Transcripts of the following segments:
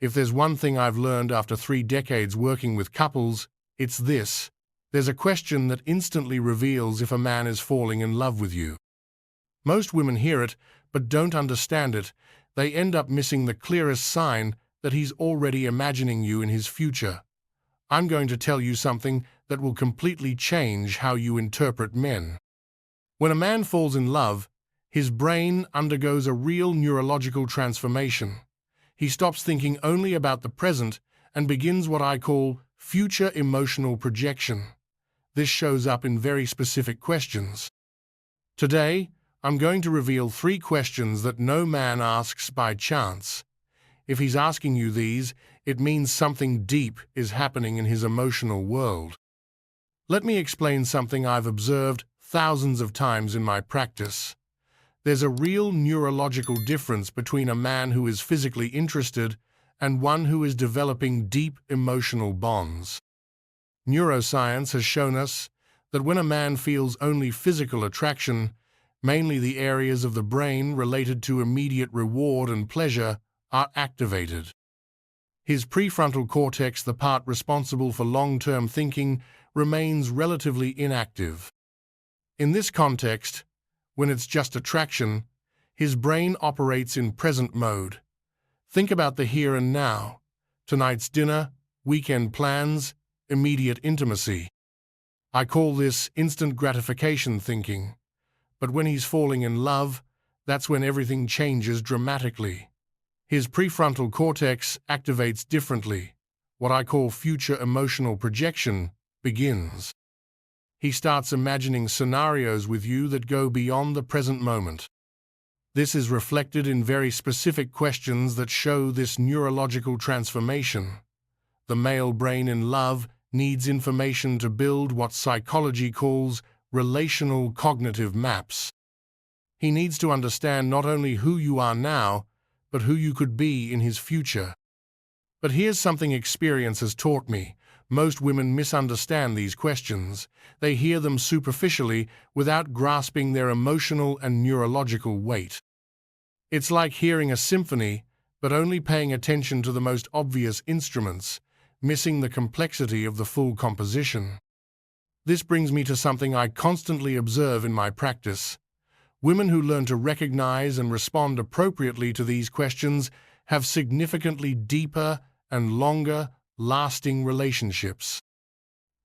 If there's one thing I've learned after 3 decades working with couples, it's this. There's a question that instantly reveals if a man is falling in love with you. Most women hear it, but don't understand it. They end up missing the clearest sign that he's already imagining you in his future. I'm going to tell you something that will completely change how you interpret men. When a man falls in love, his brain undergoes a real neurological transformation. He stops thinking only about the present and begins what I call future emotional projection. This shows up in very specific questions. Today, I'm going to reveal 3 questions that no man asks by chance. If he's asking you these, it means something deep is happening in his emotional world. Let me explain something I've observed thousands of times in my practice. There's a real neurological difference between a man who is physically interested and one who is developing deep emotional bonds. Neuroscience has shown us that when a man feels only physical attraction, mainly the areas of the brain related to immediate reward and pleasure, are activated. His prefrontal cortex, the part responsible for long-term thinking, remains relatively inactive. In this context, when it's just attraction, his brain operates in present mode. Think about the here and now, tonight's dinner, weekend plans, immediate intimacy. I call this instant gratification thinking. But when he's falling in love, that's when everything changes dramatically. His prefrontal cortex activates differently. What I call future emotional projection begins. He starts imagining scenarios with you that go beyond the present moment. This is reflected in very specific questions that show this neurological transformation. The male brain in love needs information to build what psychology calls relational cognitive maps. He needs to understand not only who you are now, but who you could be in his future. But here's something experience has taught me. Most women misunderstand these questions. They hear them superficially without grasping their emotional and neurological weight. It's like hearing a symphony, but only paying attention to the most obvious instruments, missing the complexity of the full composition. This brings me to something I constantly observe in my practice. Women who learn to recognize and respond appropriately to these questions have significantly deeper and longer lasting relationships.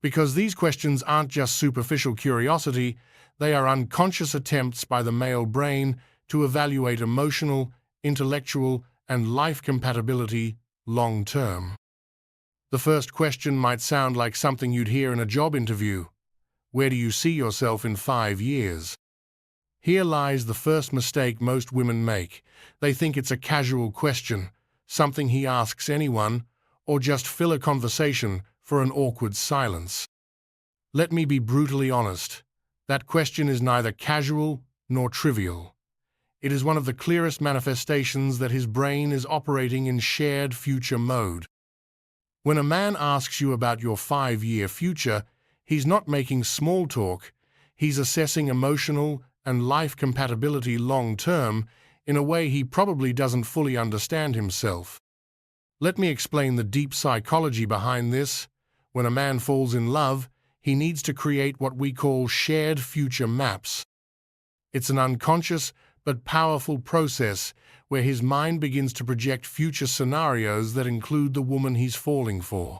Because these questions aren't just superficial curiosity, they are unconscious attempts by the male brain to evaluate emotional, intellectual, and life compatibility long term. The first question might sound like something you'd hear in a job interview. Where do you see yourself in 5 years? Here lies the first mistake most women make. They think it's a casual question, something he asks anyone, or just fill a conversation for an awkward silence. Let me be brutally honest. That question is neither casual nor trivial. It is one of the clearest manifestations that his brain is operating in shared future mode. When a man asks you about your 5-year future, he's not making small talk. He's assessing emotional and life compatibility long-term in a way he probably doesn't fully understand himself. Let me explain the deep psychology behind this. When a man falls in love, he needs to create what we call shared future maps. It's an unconscious but powerful process where his mind begins to project future scenarios that include the woman he's falling for.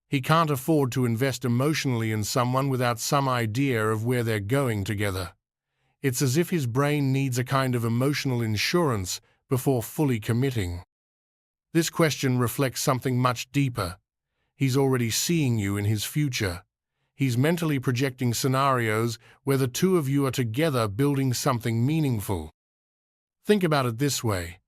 He can't afford to invest emotionally in someone without some idea of where they're going together. It's as if his brain needs a kind of emotional insurance before fully committing. This question reflects something much deeper. He's already seeing you in his future. He's mentally projecting scenarios where the two of you are together building something meaningful. Think about it this way.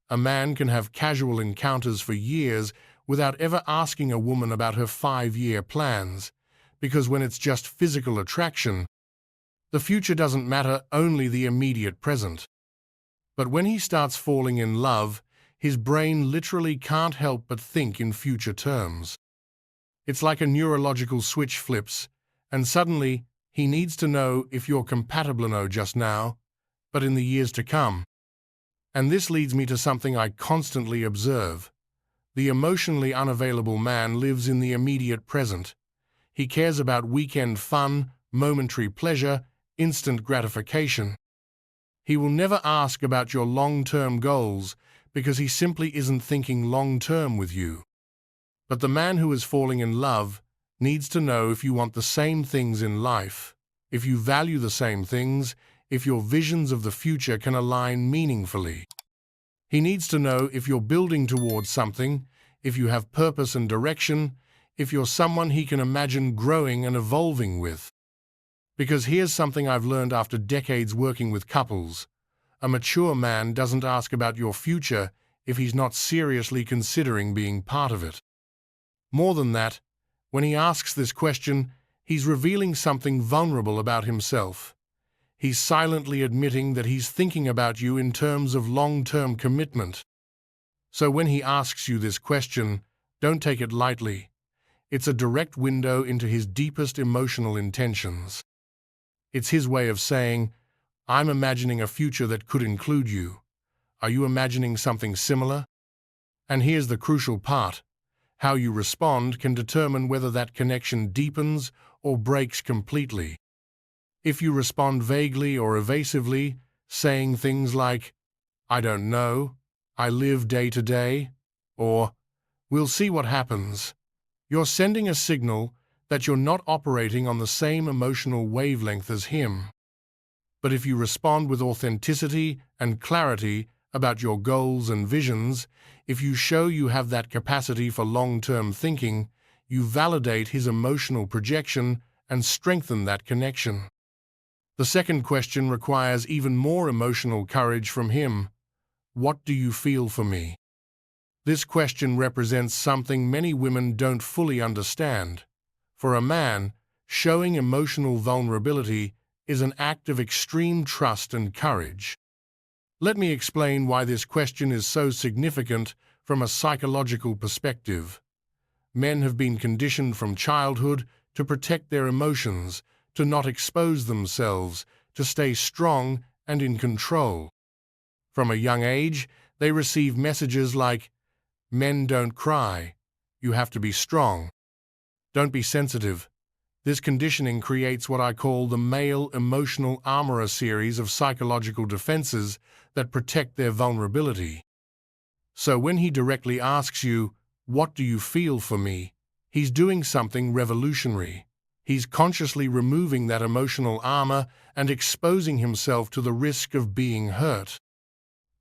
A man can have casual encounters for years without ever asking a woman about her 5-year plans, because when it's just physical attraction, the future doesn't matter, only the immediate present. But when he starts falling in love, his brain literally can't help but think in future terms. It's like a neurological switch flips, and suddenly he needs to know if you're compatible not just now, but in the years to come. And this leads me to something I constantly observe. The emotionally unavailable man lives in the immediate present. He cares about weekend fun, momentary pleasure, instant gratification. He will never ask about your long-term goals because he simply isn't thinking long-term with you. But the man who is falling in love needs to know if you want the same things in life, if you value the same things, if your visions of the future can align meaningfully. He needs to know if you're building towards something, if you have purpose and direction, if you're someone he can imagine growing and evolving with. Because here's something I've learned after decades working with couples. A mature man doesn't ask about your future if he's not seriously considering being part of it. More than that, when he asks this question, he's revealing something vulnerable about himself. He's silently admitting that he's thinking about you in terms of long-term commitment. So when he asks you this question, don't take it lightly. It's a direct window into his deepest emotional intentions. It's his way of saying, I'm imagining a future that could include you. Are you imagining something similar? And here's the crucial part. How you respond can determine whether that connection deepens or breaks completely. If you respond vaguely or evasively, saying things like, I don't know, I live day to day, or we'll see what happens, you're sending a signal that you're not operating on the same emotional wavelength as him. But if you respond with authenticity and clarity about your goals and visions, if you show you have that capacity for long-term thinking, you validate his emotional projection and strengthen that connection. The second question requires even more emotional courage from him. What do you feel for me? This question represents something many women don't fully understand. For a man, showing emotional vulnerability is an act of extreme trust and courage. Let me explain why this question is so significant from a psychological perspective. Men have been conditioned from childhood to protect their emotions, to not expose themselves, to stay strong and in control. From a young age, they receive messages like, men don't cry, you have to be strong. Don't be sensitive. This conditioning creates what I call the male emotional armorer series of psychological defenses that protect their vulnerability. So when he directly asks you, what do you feel for me? He's doing something revolutionary. He's consciously removing that emotional armor and exposing himself to the risk of being hurt.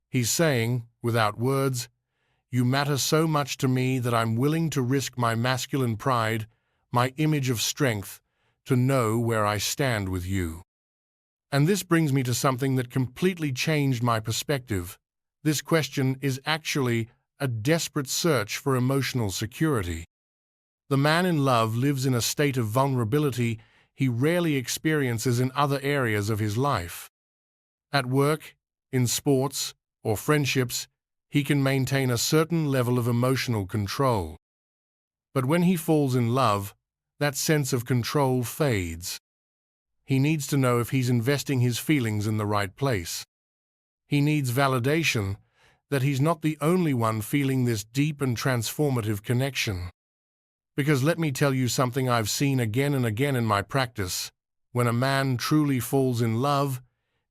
He's saying, without words, you matter so much to me that I'm willing to risk my masculine pride, my image of strength, to know where I stand with you. And this brings me to something that completely changed my perspective. This question is actually a desperate search for emotional security. The man in love lives in a state of vulnerability he rarely experiences in other areas of his life. At work, in sports, or friendships, he can maintain a certain level of emotional control. But when he falls in love, that sense of control fades. He needs to know if he's investing his feelings in the right place. He needs validation that he's not the only one feeling this deep and transformative connection. Because let me tell you something I've seen again and again in my practice. When a man truly falls in love,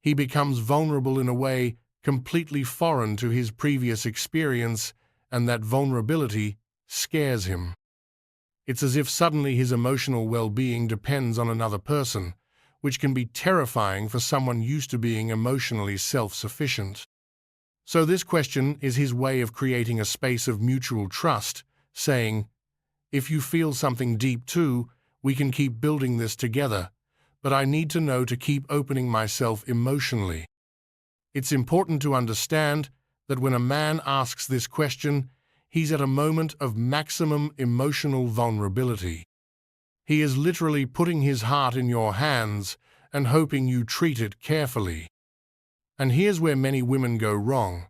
he becomes vulnerable in a way completely foreign to his previous experience, and that vulnerability scares him. It's as if suddenly his emotional well-being depends on another person, which can be terrifying for someone used to being emotionally self-sufficient. So this question is his way of creating a space of mutual trust, saying, if you feel something deep too, we can keep building this together, but I need to know to keep opening myself emotionally. It's important to understand that when a man asks this question, he's at a moment of maximum emotional vulnerability. He is literally putting his heart in your hands and hoping you treat it carefully. And here's where many women go wrong.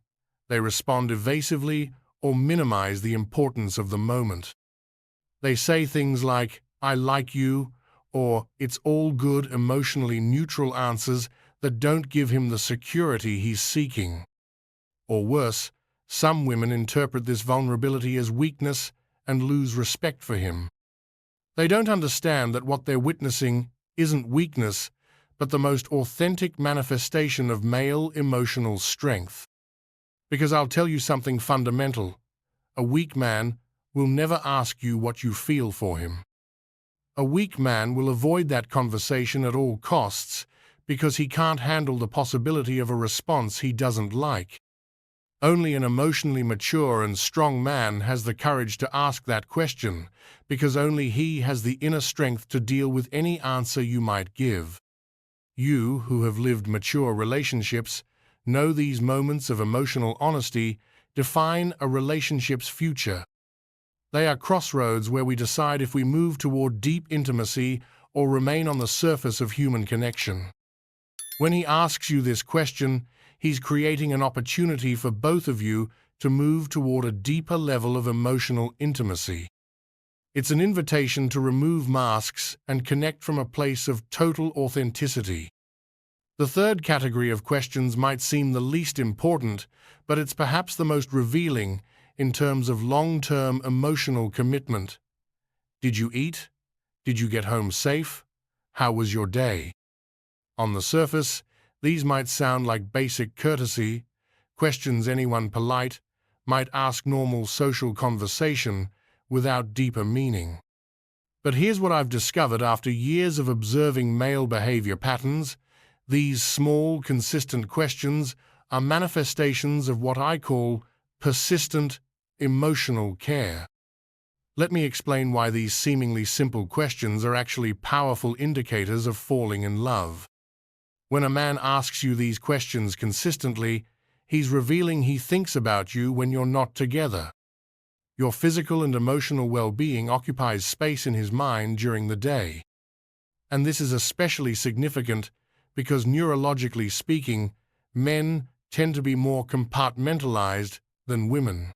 They respond evasively or minimize the importance of the moment. They say things like, I like you, or it's all good, emotionally neutral answers that don't give him the security he's seeking. Or worse, Some women interpret this vulnerability as weakness and lose respect for him. They don't understand that what they're witnessing isn't weakness, but the most authentic manifestation of male emotional strength. Because I'll tell you something fundamental. A weak man will never ask you what you feel for him. A weak man will avoid that conversation at all costs because he can't handle the possibility of a response he doesn't like. Only an emotionally mature and strong man has the courage to ask that question, because only he has the inner strength to deal with any answer you might give. You, who have lived mature relationships, know these moments of emotional honesty define a relationship's future. They are crossroads where we decide if we move toward deep intimacy or remain on the surface of human connection. When he asks you this question, he's creating an opportunity for both of you to move toward a deeper level of emotional intimacy. It's an invitation to remove masks and connect from a place of total authenticity. The third category of questions might seem the least important, but it's perhaps the most revealing in terms of long-term emotional commitment. Did you eat? Did you get home safe? How was your day? On the surface, these might sound like basic courtesy, questions anyone polite might ask normal social conversation without deeper meaning. But here's what I've discovered after years of observing male behavior patterns. These small, consistent questions are manifestations of what I call persistent emotional care. Let me explain why these seemingly simple questions are actually powerful indicators of falling in love. When a man asks you these questions consistently, he's revealing he thinks about you when you're not together. Your physical and emotional well-being occupies space in his mind during the day. And this is especially significant because, neurologically speaking, men tend to be more compartmentalized than women.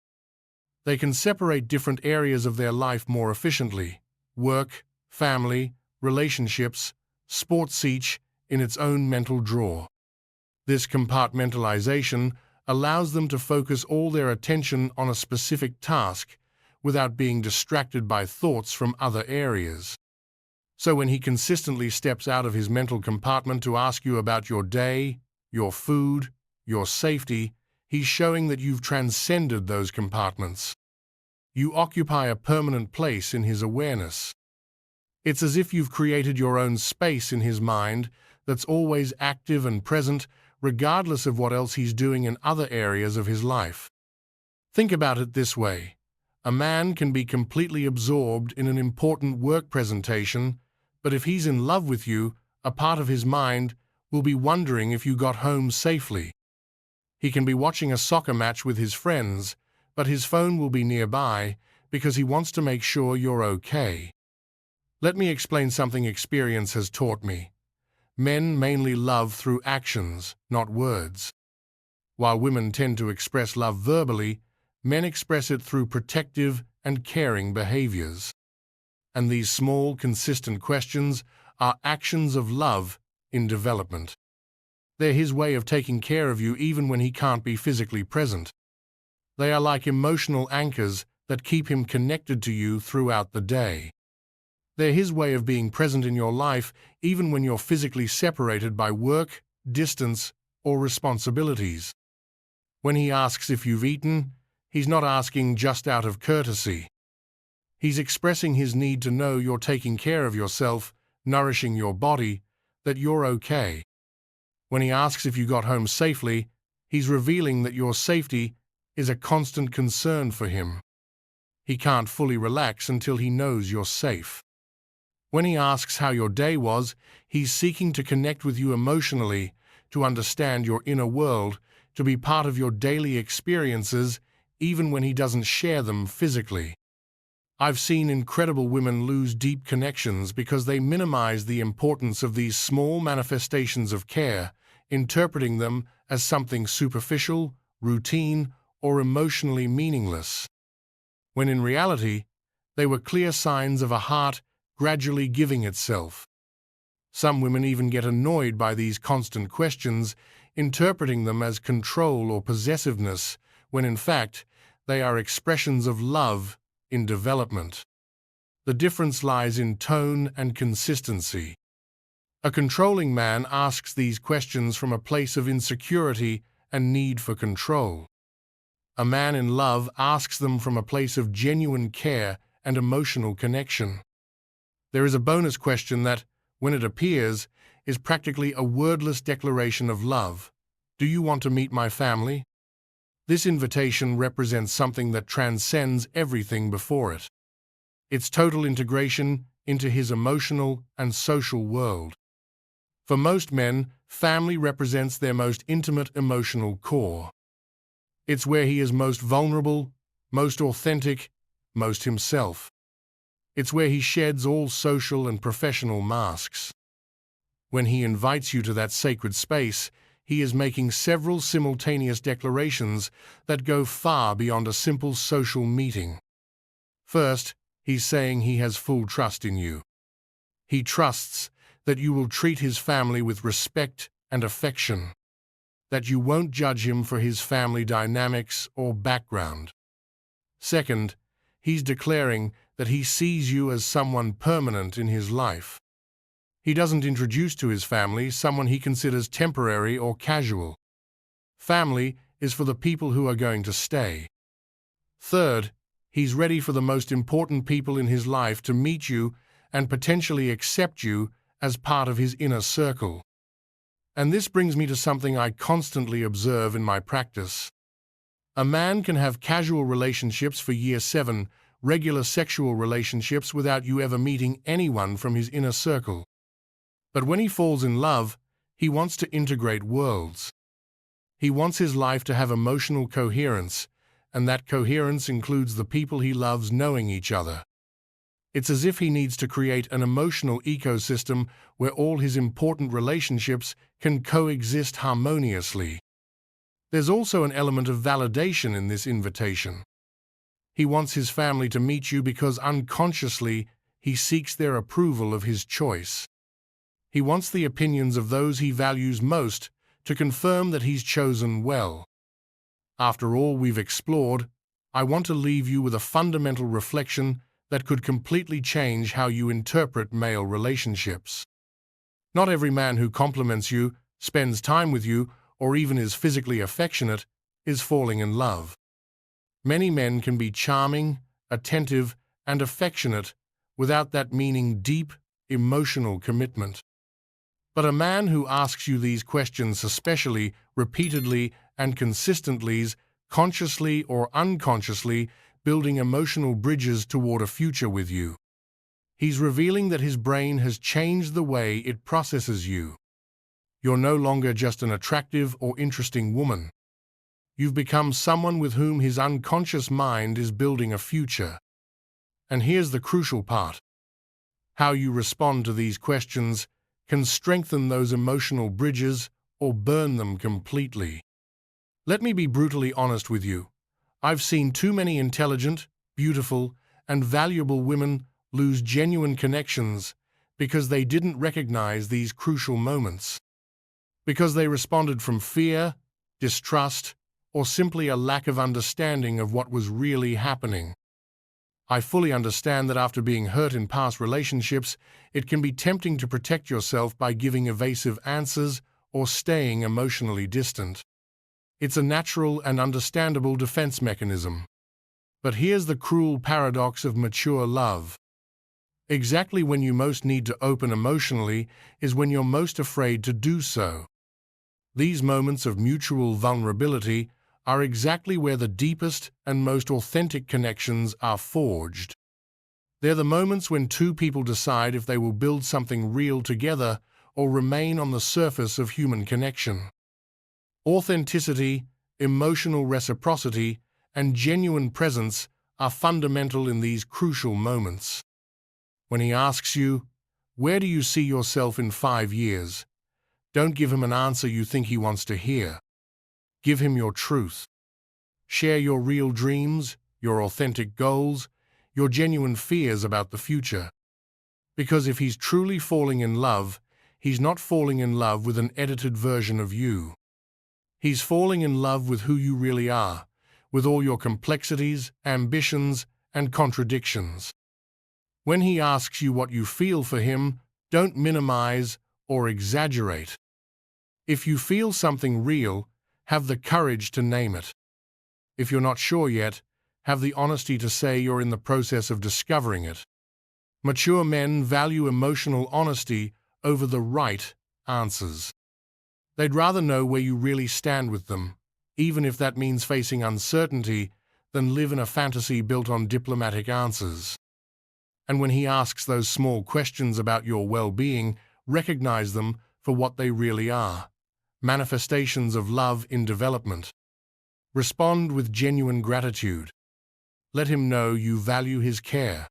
They can separate different areas of their life more efficiently: work, family, relationships, sports, each in its own mental drawer. This compartmentalization allows them to focus all their attention on a specific task without being distracted by thoughts from other areas. So when he consistently steps out of his mental compartment to ask you about your day, your food, your safety, he's showing that you've transcended those compartments. You occupy a permanent place in his awareness. It's as if you've created your own space in his mind that's always active and present, regardless of what else he's doing in other areas of his life. Think about it this way. A man can be completely absorbed in an important work presentation, but if he's in love with you, a part of his mind will be wondering if you got home safely. He can be watching a soccer match with his friends, but his phone will be nearby because he wants to make sure you're okay. Let me explain something experience has taught me. Men mainly love through actions, not words. While women tend to express love verbally, men express it through protective and caring behaviors. And these small, consistent questions are actions of love in development. They're his way of taking care of you even when he can't be physically present. They are like emotional anchors that keep him connected to you throughout the day. They're his way of being present in your life even when you're physically separated by work, distance, or responsibilities. When he asks if you've eaten, he's not asking just out of courtesy. He's expressing his need to know you're taking care of yourself, nourishing your body, that you're okay. When he asks if you got home safely, he's revealing that your safety is a constant concern for him. He can't fully relax until he knows you're safe. When he asks how your day was, he's seeking to connect with you emotionally, to understand your inner world, to be part of your daily experiences, even when he doesn't share them physically. I've seen incredible women lose deep connections because they minimize the importance of these small manifestations of care, interpreting them as something superficial, routine, or emotionally meaningless. When in reality, they were clear signs of a heart gradually giving itself. Some women even get annoyed by these constant questions, interpreting them as control or possessiveness, when in fact they are expressions of love in development. The difference lies in tone and consistency. A controlling man asks these questions from a place of insecurity and need for control. A man in love asks them from a place of genuine care and emotional connection. There is a bonus question that, when it appears, is practically a wordless declaration of love. Do you want to meet my family? This invitation represents something that transcends everything before it. It's total integration into his emotional and social world. For most men, family represents their most intimate emotional core. It's where he is most vulnerable, most authentic, most himself. It's where he sheds all social and professional masks. When he invites you to that sacred space, he is making several simultaneous declarations that go far beyond a simple social meeting. First, he's saying he has full trust in you. He trusts that you will treat his family with respect and affection, that you won't judge him for his family dynamics or background. Second, he's declaring that he sees you as someone permanent in his life. He doesn't introduce to his family someone he considers temporary or casual. Family is for the people who are going to stay. Third, he's ready for the most important people in his life to meet you and potentially accept you as part of his inner circle. And this brings me to something I constantly observe in my practice. A man can have casual relationships for year 7, regular sexual relationships without you ever meeting anyone from his inner circle. But when he falls in love, he wants to integrate worlds. He wants his life to have emotional coherence, and that coherence includes the people he loves knowing each other. It's as if he needs to create an emotional ecosystem where all his important relationships can coexist harmoniously. There's also an element of validation in this invitation. He wants his family to meet you because unconsciously he seeks their approval of his choice. He wants the opinions of those he values most to confirm that he's chosen well. After all we've explored, I want to leave you with a fundamental reflection that could completely change how you interpret male relationships. Not every man who compliments you, spends time with you, or even is physically affectionate, is falling in love. Many men can be charming, attentive, and affectionate without that meaning deep, emotional commitment. But a man who asks you these questions especially, repeatedly, and consistently, consciously or unconsciously, building emotional bridges toward a future with you. He's revealing that his brain has changed the way it processes you. You're no longer just an attractive or interesting woman. You've become someone with whom his unconscious mind is building a future. And here's the crucial part. How you respond to these questions can strengthen those emotional bridges or burn them completely. Let me be brutally honest with you. I've seen too many intelligent, beautiful, and valuable women lose genuine connections because they didn't recognize these crucial moments. Because they responded from fear, distrust, or simply a lack of understanding of what was really happening. I fully understand that after being hurt in past relationships, it can be tempting to protect yourself by giving evasive answers or staying emotionally distant. It's a natural and understandable defense mechanism. But here's the cruel paradox of mature love. Exactly when you most need to open emotionally is when you're most afraid to do so. These moments of mutual vulnerability are exactly where the deepest and most authentic connections are forged. They're the moments when two people decide if they will build something real together or remain on the surface of human connection. Authenticity, emotional reciprocity, and genuine presence are fundamental in these crucial moments. When he asks you, "Where do you see yourself in 5 years?" don't give him an answer you think he wants to hear. Give him your truth. Share your real dreams, your authentic goals, your genuine fears about the future. Because if he's truly falling in love, he's not falling in love with an edited version of you. He's falling in love with who you really are, with all your complexities, ambitions, and contradictions. When he asks you what you feel for him, don't minimize or exaggerate. If you feel something real, have the courage to name it. If you're not sure yet, have the honesty to say you're in the process of discovering it. Mature men value emotional honesty over the right answers. They'd rather know where you really stand with them, even if that means facing uncertainty, than live in a fantasy built on diplomatic answers. And when he asks those small questions about your well-being, recognize them for what they really are: manifestations of love in development. Respond with genuine gratitude. Let him know you value his care.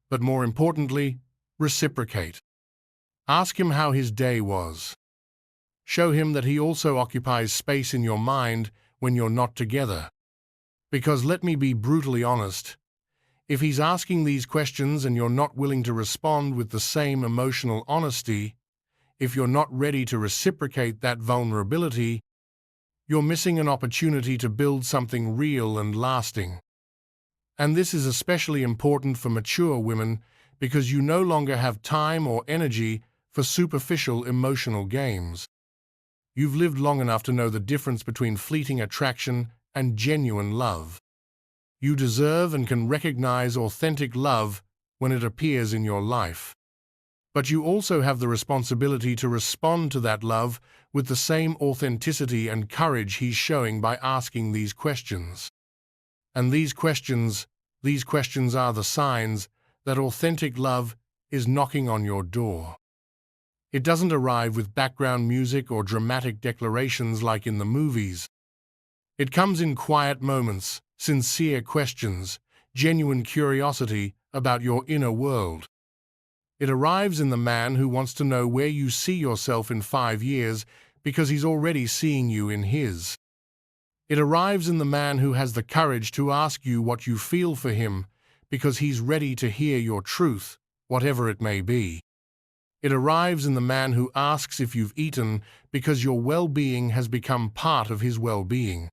But more importantly, reciprocate. Ask him how his day was. Show him that he also occupies space in your mind when you're not together. Because let me be brutally honest, if he's asking these questions and you're not willing to respond with the same emotional honesty, if you're not ready to reciprocate that vulnerability, you're missing an opportunity to build something real and lasting. And this is especially important for mature women because you no longer have time or energy for superficial emotional games. You've lived long enough to know the difference between fleeting attraction and genuine love. You deserve and can recognize authentic love when it appears in your life. But you also have the responsibility to respond to that love with the same authenticity and courage he's showing by asking these questions. And these questions are the signs that authentic love is knocking on your door. It doesn't arrive with background music or dramatic declarations like in the movies. It comes in quiet moments, sincere questions, genuine curiosity about your inner world. It arrives in the man who wants to know where you see yourself in 5 years because he's already seeing you in his. It arrives in the man who has the courage to ask you what you feel for him because he's ready to hear your truth, whatever it may be. It arrives in the man who asks if you've eaten because your well-being has become part of his well-being.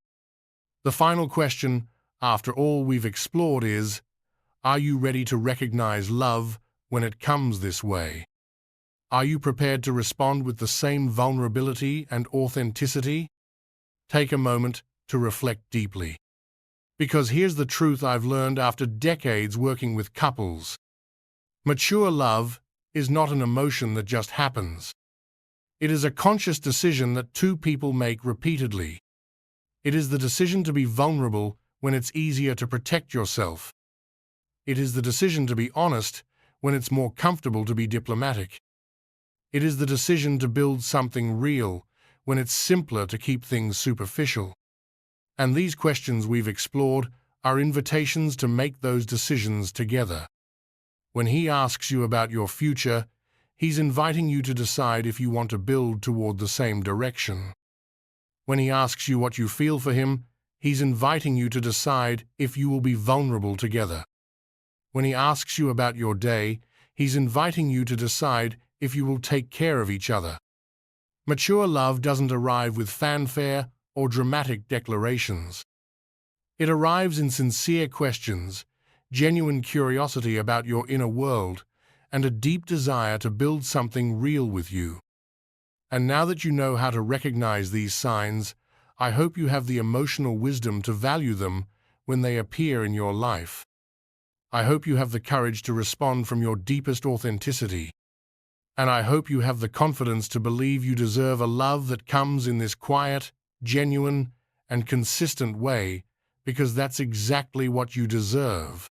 The final question, after all we've explored, is: are you ready to recognize love when it comes this way? Are you prepared to respond with the same vulnerability and authenticity? Take a moment to reflect deeply. Because here's the truth I've learned after decades working with couples. Mature love is not an emotion that just happens. It is a conscious decision that two people make repeatedly. It is the decision to be vulnerable when it's easier to protect yourself. It is the decision to be honest when it's more comfortable to be diplomatic. It is the decision to build something real when it's simpler to keep things superficial. And these questions we've explored are invitations to make those decisions together. When he asks you about your future, he's inviting you to decide if you want to build toward the same direction. When he asks you what you feel for him, he's inviting you to decide if you will be vulnerable together. When he asks you about your day, he's inviting you to decide if you will take care of each other. Mature love doesn't arrive with fanfare or dramatic declarations. It arrives in sincere questions, genuine curiosity about your inner world, and a deep desire to build something real with you. And now that you know how to recognize these signs, I hope you have the emotional wisdom to value them when they appear in your life. I hope you have the courage to respond from your deepest authenticity. And I hope you have the confidence to believe you deserve a love that comes in this quiet, genuine, and consistent way, because that's exactly what you deserve.